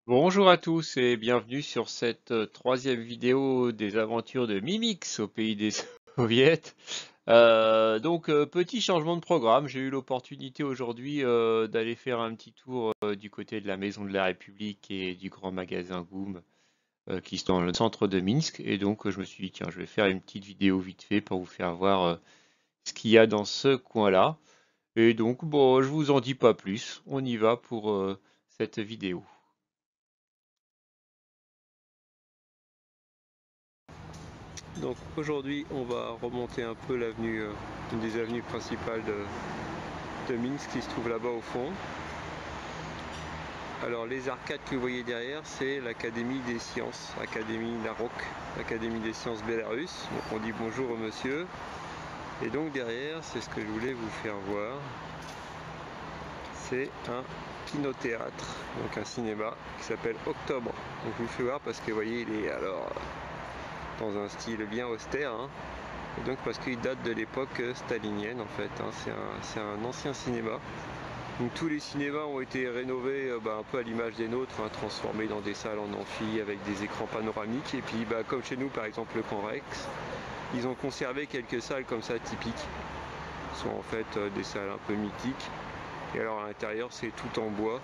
Bonjour à tous et bienvenue sur cette troisième vidéo des aventures de Mimix au pays des soviets. Petit changement de programme, j'ai eu l'opportunité aujourd'hui d'aller faire un petit tour du côté de la Maison de la République et du grand magasin Goum qui sont dans le centre de Minsk. Et donc je me suis dit, tiens, je vais faire une petite vidéo vite fait pour vous faire voir ce qu'il y a dans ce coin-là. Et donc, bon, je vous en dis pas plus, on y va pour cette vidéo. Donc aujourd'hui, on va remonter un peu l'avenue, une des avenues principales de Minsk qui se trouve là-bas au fond. Alors les arcades que vous voyez derrière, c'est l'Académie des sciences, Académie Narok, l'Académie des sciences Bélarus. Donc on dit bonjour au monsieur. Et donc derrière, c'est ce que je voulais vous faire voir. C'est un kinothéâtre, donc un cinéma qui s'appelle Octobre. Donc je vous fais voir parce que vous voyez, il est alors dans un style bien austère, hein. Et donc parce qu'il date de l'époque stalinienne en fait, hein. C'est un ancien cinéma. Donc tous les cinémas ont été rénovés un peu à l'image des nôtres, hein, transformés dans des salles en amphi avec des écrans panoramiques. Et puis comme chez nous par exemple le Grand Rex, ils ont conservé quelques salles comme ça typiques. Ce sont en fait des salles un peu mythiques. Et alors à l'intérieur c'est tout en bois.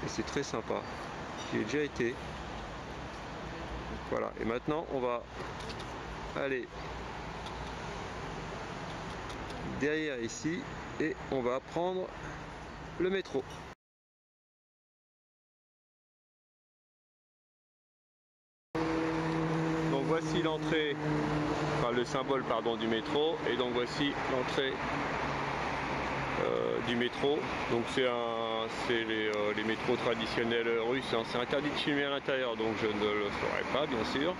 Et c'est très sympa. J'y ai déjà été. Voilà, et maintenant on va aller derrière ici et on va prendre le métro. Donc voici l'entrée, enfin le symbole pardon du métro, et donc voici l'entrée du métro. Donc c'est les métros traditionnels russes, hein. C'est interdit de filmer à l'intérieur, donc je ne le ferai pas bien sûr.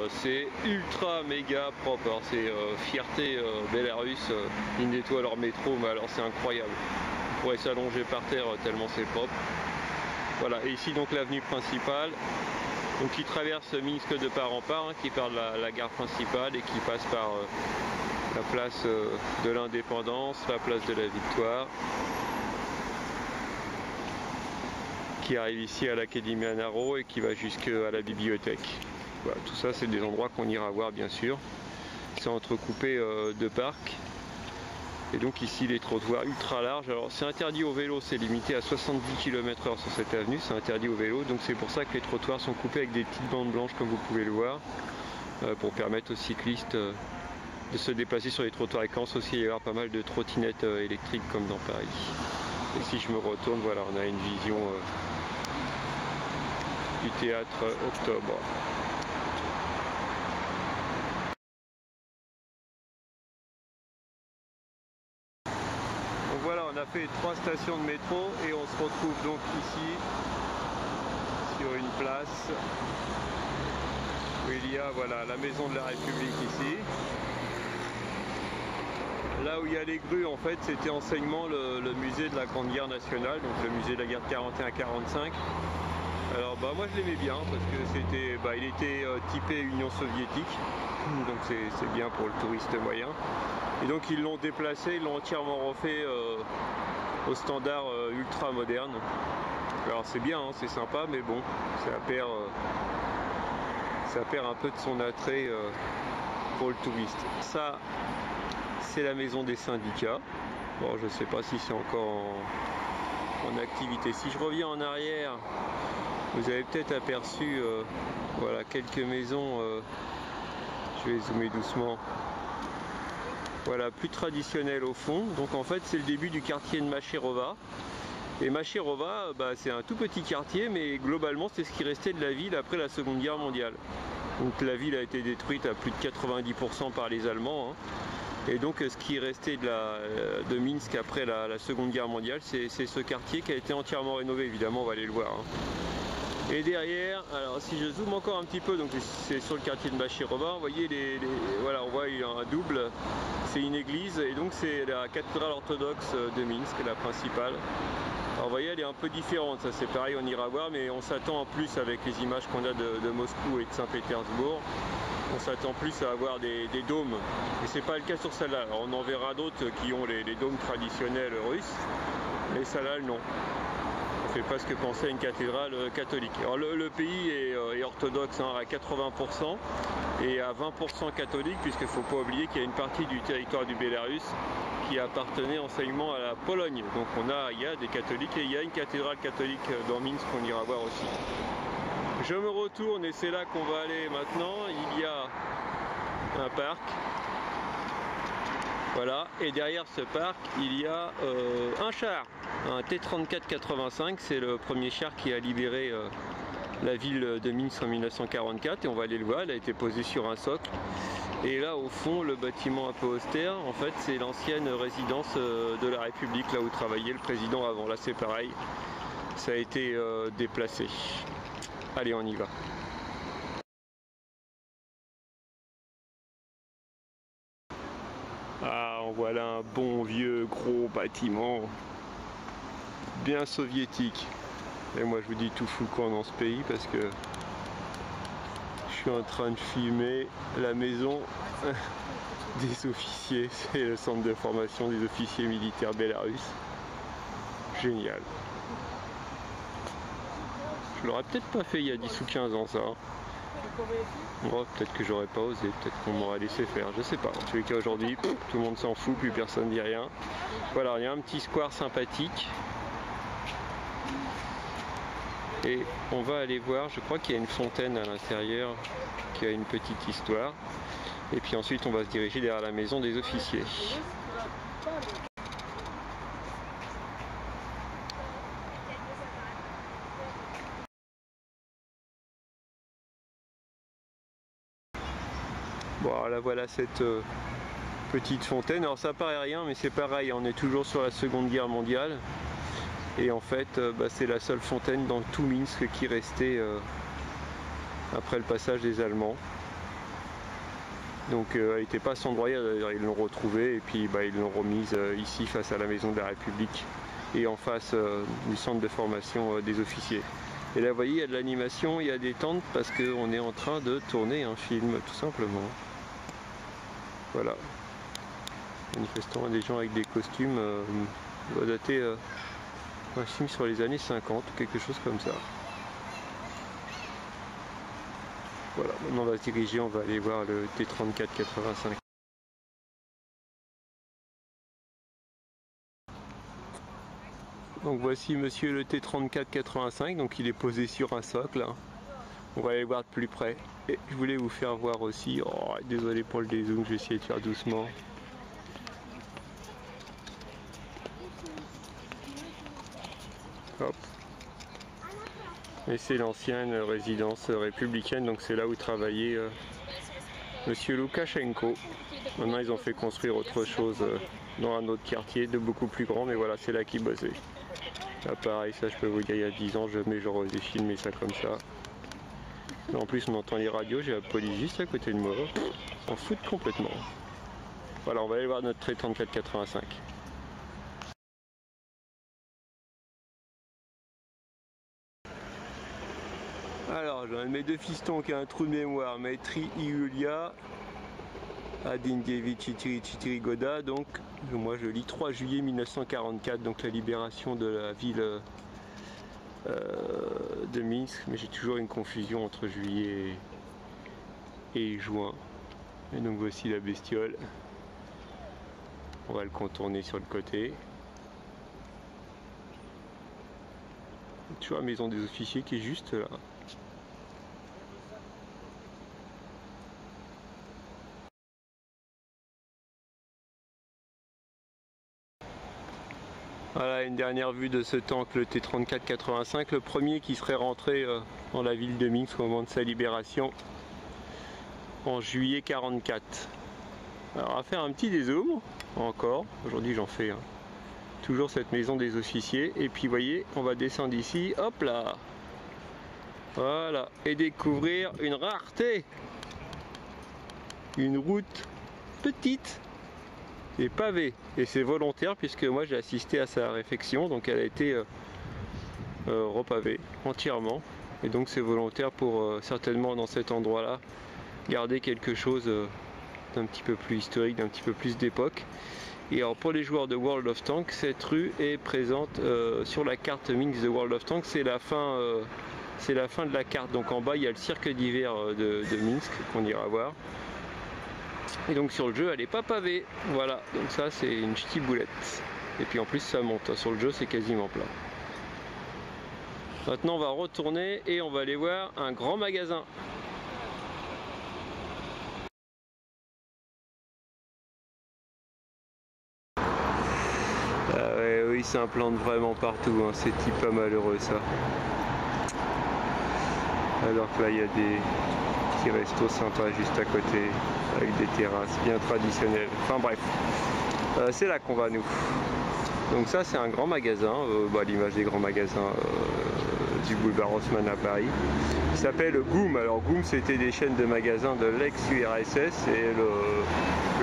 C'est ultra méga propre, alors c'est fierté Bélarus, ils nettoient leur métro, mais alors c'est incroyable. On pourrait s'allonger par terre tellement c'est propre. Voilà, et ici donc l'avenue principale, donc qui traverse Minsk de part en part, hein, qui part de la gare principale et qui passe par la place de l'Indépendance, la place de la Victoire, qui arrive ici à l'Académie Naro et qui va jusqu'à la bibliothèque. Voilà, tout ça c'est des endroits qu'on ira voir bien sûr. C'est entrecoupé de parcs. Et donc ici les trottoirs ultra larges. Alors c'est interdit au vélo, c'est limité à 70 km/h sur cette avenue, c'est interdit au vélo. Donc c'est pour ça que les trottoirs sont coupés avec des petites bandes blanches comme vous pouvez le voir, pour permettre aux cyclistes de se déplacer sur les trottoirs. Et quand aussi il y aura pas mal de trottinettes électriques comme dans Paris. Et si je me retourne, voilà, on a une vision du théâtre Octobre. Donc voilà, on a fait 3 stations de métro et on se retrouve donc ici sur une place où il y a voilà, la Maison de la République ici. Là où il y a les grues, en fait, c'était anciennement le musée de la Grande Guerre nationale, donc le musée de la guerre de 41-45. Alors moi je l'aimais bien parce que c'était, il était typé Union soviétique, donc c'est bien pour le touriste moyen. Et donc ils l'ont déplacé, ils l'ont entièrement refait au standard ultra moderne. Alors c'est bien, hein, c'est sympa, mais bon, ça perd un peu de son attrait pour le touriste. Ça, c'est la maison des syndicats. Bon, je sais pas si c'est encore en activité. Si je reviens en arrière, vous avez peut-être aperçu voilà, quelques maisons, je vais zoomer doucement, voilà, plus traditionnelles au fond. Donc en fait c'est le début du quartier de Macherova. Et Macherova, c'est un tout petit quartier, mais globalement c'est ce qui restait de la ville après la Seconde Guerre mondiale. Donc la ville a été détruite à plus de 90% par les Allemands, hein. Et donc ce qui est resté de Minsk après la Seconde Guerre mondiale, c'est ce quartier qui a été entièrement rénové, évidemment on va aller le voir, hein. Et derrière, alors si je zoome encore un petit peu, donc c'est sur le quartier de Macherova, vous voyez voilà, on voit il y a un double, c'est une église et donc c'est la cathédrale orthodoxe de Minsk, la principale. Alors vous voyez, elle est un peu différente, ça c'est pareil, on ira voir, mais on s'attend en plus avec les images qu'on a de Moscou et de Saint-Pétersbourg, on s'attend plus à avoir des dômes, et c'est pas le cas sur celle-là. Alors on en verra d'autres qui ont les dômes traditionnels russes, mais celle-là non. fait presque penser à une cathédrale catholique. Alors le pays est orthodoxe hein, à 80% et à 20% catholique, puisqu'il ne faut pas oublier qu'il y a une partie du territoire du Bélarus qui appartenait enseignement à la Pologne. Donc il y a des catholiques et il y a une cathédrale catholique dans Minsk qu'on ira voir aussi. Je me retourne et c'est là qu'on va aller maintenant. Il y a un parc. Voilà, et derrière ce parc, il y a un char, un T-34-85, c'est le premier char qui a libéré la ville de Minsk en 1944, et on va aller le voir, il a été posé sur un socle. Et là au fond, le bâtiment un peu austère, en fait c'est l'ancienne résidence de la République, là où travaillait le président avant. Là c'est pareil, ça a été déplacé. Allez, on y va. Ah, voilà un bon vieux gros bâtiment bien soviétique. Et moi je vous dis tout fout le camp dans ce pays parce que je suis en train de filmer la maison des officiers. C'est le centre de formation des officiers militaires bélarusses. Génial. Je l'aurais peut-être pas fait il y a 10 ou 15 ans ça. Moi, peut-être que j'aurais pas osé, peut-être qu'on m'aurait laissé faire, je sais pas. En tous les cas aujourd'hui, tout le monde s'en fout, plus personne dit rien. Voilà, il y a un petit square sympathique. Et on va aller voir, je crois qu'il y a une fontaine à l'intérieur qui a une petite histoire. Et puis ensuite on va se diriger derrière la maison des officiers. Bon, là voilà cette petite fontaine. Alors ça paraît rien, mais c'est pareil, on est toujours sur la Seconde Guerre mondiale. Et en fait, c'est la seule fontaine dans tout Minsk qui restait après le passage des Allemands. Donc elle n'était pas à cet endroit, d'ailleurs ils l'ont retrouvée et puis ils l'ont remise ici face à la maison de la République et en face du centre de formation des officiers. Et là vous voyez, il y a de l'animation, il y a des tentes parce qu'on est en train de tourner un film tout simplement. Voilà. Manifestement des gens avec des costumes doit dater un film sur les années 50 ou quelque chose comme ça. Voilà, maintenant on va se diriger, on va aller voir le T-34-85. Donc voici monsieur le T-34-85, donc il est posé sur un socle. Hein. On va aller voir de plus près. Et je voulais vous faire voir aussi, oh, désolé pour le dézoom, je vais essayer de faire doucement. Hop. Et c'est l'ancienne résidence républicaine, donc c'est là où travaillait monsieur Loukachenko. Maintenant ils ont fait construire autre chose dans un autre quartier de beaucoup plus grand, mais voilà, c'est là qu'ils bossaient. Là pareil, ça je peux vous dire, il y a 10 ans, jamais j'aurais osé filmer ça comme ça. Là, en plus on entend les radios, j'ai la police juste à côté de moi. On s'en fout complètement. Voilà, on va aller voir notre T-34-85. Alors, j'ai un de mes deux fistons qui a un trou de mémoire, Maîtri Iulia Adinkievitch Chitiri Goda, donc moi je lis 3 juillet 1944, donc la libération de la ville de Minsk, mais j'ai toujours une confusion entre juillet et juin. Et donc voici la bestiole. On va le contourner sur le côté. Toujours la maison des officiers qui est juste là. Voilà une dernière vue de ce tank, le T-34-85, le premier qui serait rentré dans la ville de Minsk au moment de sa libération en juillet 44. Alors on va faire un petit dézoom encore, aujourd'hui j'en fais toujours cette maison des officiers, et puis vous voyez, on va descendre ici, hop là, voilà, et découvrir une rareté, une route petite et pavée, et c'est volontaire puisque moi j'ai assisté à sa réfection, donc elle a été repavée entièrement, et donc c'est volontaire pour certainement dans cet endroit là garder quelque chose d'un petit peu plus historique, d'un petit peu plus d'époque. Et alors pour les joueurs de World of Tanks, cette rue est présente sur la carte Minsk de World of Tanks, c'est la fin de la carte. Donc en bas il y a le cirque d'hiver de Minsk qu'on ira voir. Et donc sur le jeu elle n'est pas pavée, voilà, donc ça c'est une ch'ti boulette. Et puis en plus ça monte, sur le jeu c'est quasiment plat. Maintenant on va retourner et on va aller voir un grand magasin. Ah ouais, oui, il s'implante vraiment partout, hein. C'est pas malheureux ça. Alors que là il y a des petits restos sympas juste à côté, avec des terrasses bien traditionnelles. Enfin bref, c'est là qu'on va nous. Donc ça c'est un grand magasin, l'image des grands magasins du boulevard Haussmann à Paris. Il s'appelle Goom. Alors Goom c'était des chaînes de magasins de l'ex-URSS et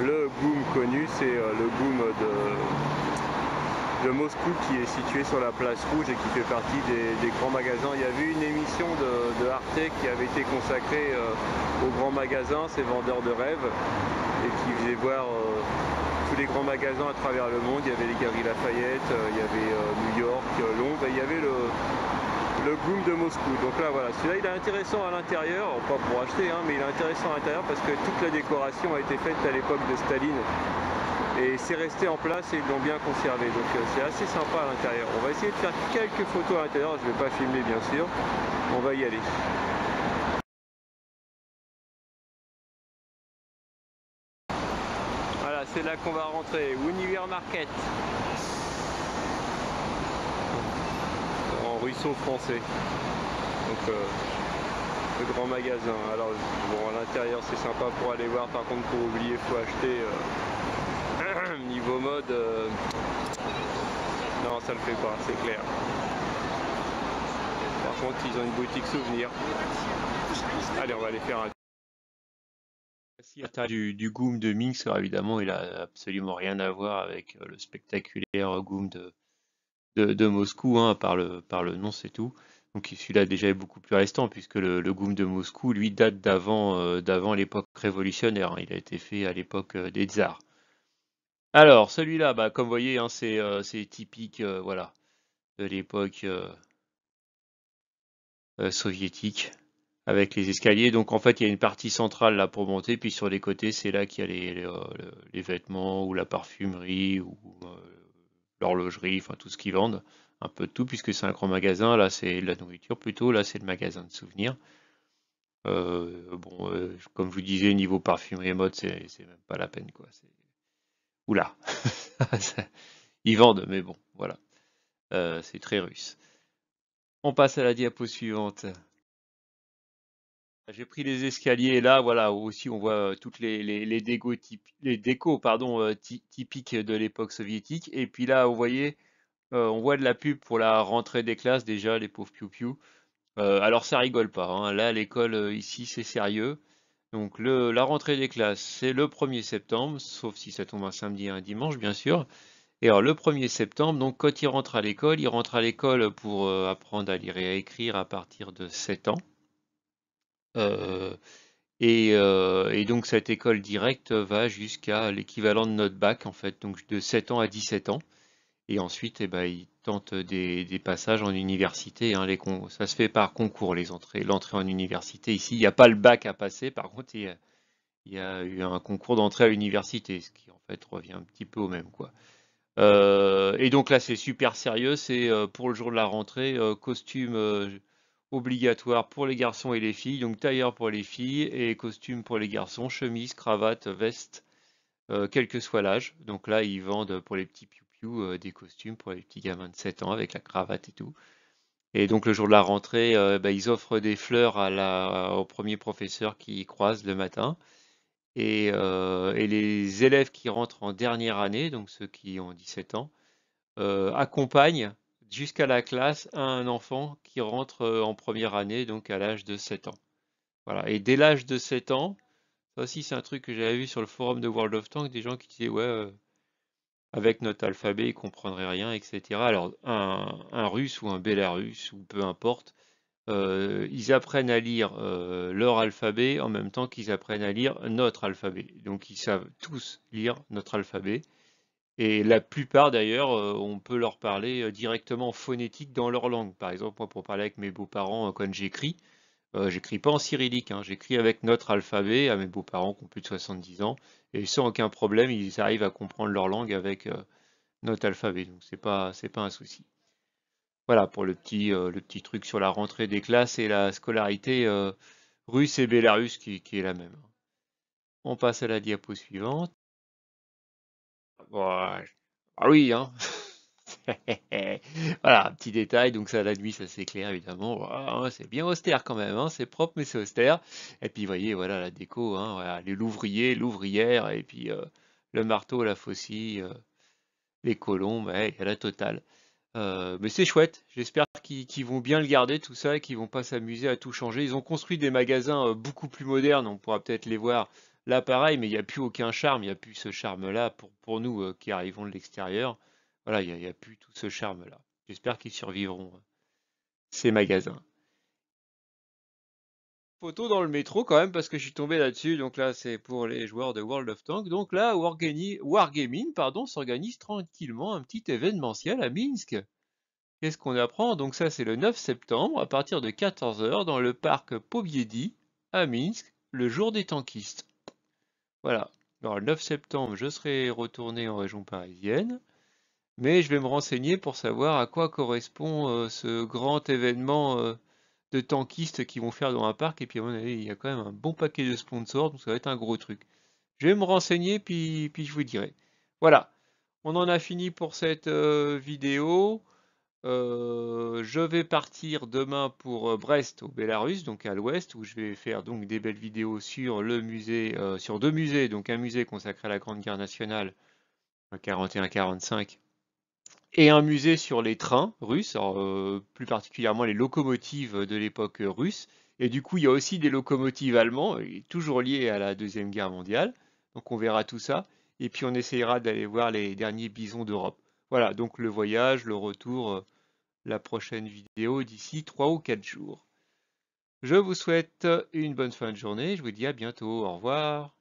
le Goom connu c'est le Goom de Moscou qui est situé sur la place Rouge et qui fait partie des grands magasins. Il y avait une émission de Arte qui avait été consacrée aux grands magasins, ces vendeurs de rêves, et qui faisait voir tous les grands magasins à travers le monde. Il y avait les Galeries Lafayette, il y avait New York, Londres, et il y avait le Goom de Moscou. Donc là voilà, celui-là il est intéressant à l'intérieur, pas pour acheter, hein, mais il est intéressant à l'intérieur parce que toute la décoration a été faite à l'époque de Staline. Et c'est resté en place et ils l'ont bien conservé, donc c'est assez sympa à l'intérieur. On va essayer de faire quelques photos à l'intérieur, je ne vais pas filmer bien sûr, on va y aller. Voilà, c'est là qu'on va rentrer, Univers Market, en ruisseau français. Donc le grand magasin. Alors bon, à l'intérieur c'est sympa pour aller voir, par contre pour oublier, il faut acheter. Niveau mode, non ça le fait pas, c'est clair. Par contre ils ont une boutique souvenir. Allez, on va aller faire un... Du Goom de Minsk, évidemment il a absolument rien à voir avec le spectaculaire Goom de Moscou, hein, par le nom c'est tout. Donc celui-là déjà est beaucoup plus restant puisque le Goom de Moscou lui date d'avant l'époque révolutionnaire, hein. Il a été fait à l'époque des tsars. Alors, celui-là, comme vous voyez, hein, c'est typique, voilà, de l'époque soviétique, avec les escaliers. Donc, en fait, il y a une partie centrale là pour monter, puis sur les côtés, c'est là qu'il y a les vêtements ou la parfumerie ou l'horlogerie, enfin tout ce qu'ils vendent, un peu de tout, puisque c'est un grand magasin. Là, c'est de la nourriture plutôt. Là, c'est le magasin de souvenirs. Comme je vous disais, niveau parfumerie et mode, c'est même pas la peine, quoi. Oula. Ils vendent, mais bon, voilà. C'est très russe. On passe à la diapo suivante. J'ai pris les escaliers là, voilà, aussi on voit toutes les décos typiques de l'époque soviétique. Et puis là, vous voyez, on voit de la pub pour la rentrée des classes déjà, les pauvres piou-piou. Alors ça rigole pas, hein. Là, l'école ici, c'est sérieux. Donc la rentrée des classes, c'est le 1er septembre, sauf si ça tombe un samedi et un dimanche, bien sûr. Et alors le 1er septembre, donc quand il rentre à l'école pour apprendre à lire et à écrire à partir de 7 ans. Euh, et donc cette école directe va jusqu'à l'équivalent de notre bac, en fait, donc de 7 ans à 17 ans. Et ensuite, il tente des passages en université, hein. Ça se fait par concours, l'entrée en université. Ici, il n'y a pas le bac à passer, par contre, il y a eu un concours d'entrée à l'université, ce qui en fait revient un petit peu au même, quoi. Et donc là, c'est super sérieux. C'est pour le jour de la rentrée, costume obligatoire pour les garçons et les filles. Donc tailleur pour les filles et costume pour les garçons, chemise, cravate, veste, quel que soit l'âge. Donc là, ils vendent pour les petits piou-piou des costumes pour les petits gamins de 7 ans avec la cravate et tout. Et donc le jour de la rentrée, ils offrent des fleurs au premier professeur qui croise le matin. Et les élèves qui rentrent en dernière année, donc ceux qui ont 17 ans, accompagnent jusqu'à la classe un enfant qui rentre en première année, donc à l'âge de 7 ans. Voilà. Et dès l'âge de 7 ans, ça aussi c'est un truc que j'avais vu sur le forum de World of Tanks, des gens qui disaient ouais, avec notre alphabet ils comprendraient rien, etc. Alors un russe ou un bélarusse ou peu importe, ils apprennent à lire leur alphabet en même temps qu'ils apprennent à lire notre alphabet. Donc ils savent tous lire notre alphabet. Et la plupart d'ailleurs, on peut leur parler directement en phonétique dans leur langue. Par exemple, moi pour parler avec mes beaux-parents quand j'écris pas en cyrillique, hein, j'écris avec notre alphabet à mes beaux-parents qui ont plus de 70 ans, et sans aucun problème, ils arrivent à comprendre leur langue avec notre alphabet, donc c'est pas un souci. Voilà pour le petit truc sur la rentrée des classes et la scolarité russe et bélarusse qui est la même. On passe à la diapo suivante. Bon, ah oui, hein. Voilà, un petit détail, donc ça la nuit, ça s'éclaire évidemment. Voilà, c'est bien austère quand même, hein, c'est propre mais c'est austère. Et puis vous voyez, voilà la déco, hein, voilà, l'ouvrier, l'ouvrière, et puis le marteau, la faucille, les colombes, ouais, il y a la totale. Mais c'est chouette, j'espère qu'ils vont bien le garder tout ça et qu'ils vont pas s'amuser à tout changer. Ils ont construit des magasins beaucoup plus modernes, on pourra peut-être les voir là pareil, mais il n'y a plus aucun charme, il n'y a plus ce charme-là pour nous qui arrivons de l'extérieur. Voilà, il y a plus tout ce charme-là. J'espère qu'ils survivront, ces magasins. Photo dans le métro quand même parce que je suis tombé là-dessus, donc là c'est pour les joueurs de World of Tanks. Donc là, Wargaming, pardon, s'organise tranquillement un petit événementiel à Minsk. Qu'est-ce qu'on apprend? Donc ça, c'est le 9 septembre, à partir de 14 heures, dans le parc Pobiedi, à Minsk, le jour des tankistes. Voilà. Alors, le 9 septembre, je serai retourné en région parisienne, mais je vais me renseigner pour savoir à quoi correspond ce grand événement de tankistes qu'ils vont faire dans un parc. Et puis, à mon avis, il y a quand même un bon paquet de sponsors, donc ça va être un gros truc. Je vais me renseigner, puis je vous dirai. Voilà. On en a fini pour cette vidéo. Je vais partir demain pour Brest au Bélarus, donc à l'ouest, où je vais faire donc des belles vidéos sur le musée, sur deux musées, donc un musée consacré à la Grande Guerre nationale, 41-45, et un musée sur les trains russes, alors, plus particulièrement les locomotives de l'époque russe. Et du coup, il y a aussi des locomotives allemandes, toujours liées à la Deuxième Guerre mondiale. Donc on verra tout ça. Et puis on essayera d'aller voir les derniers bisons d'Europe. Voilà, donc le voyage, le retour. La prochaine vidéo d'ici 3 ou 4 jours. Je vous souhaite une bonne fin de journée, je vous dis à bientôt, au revoir.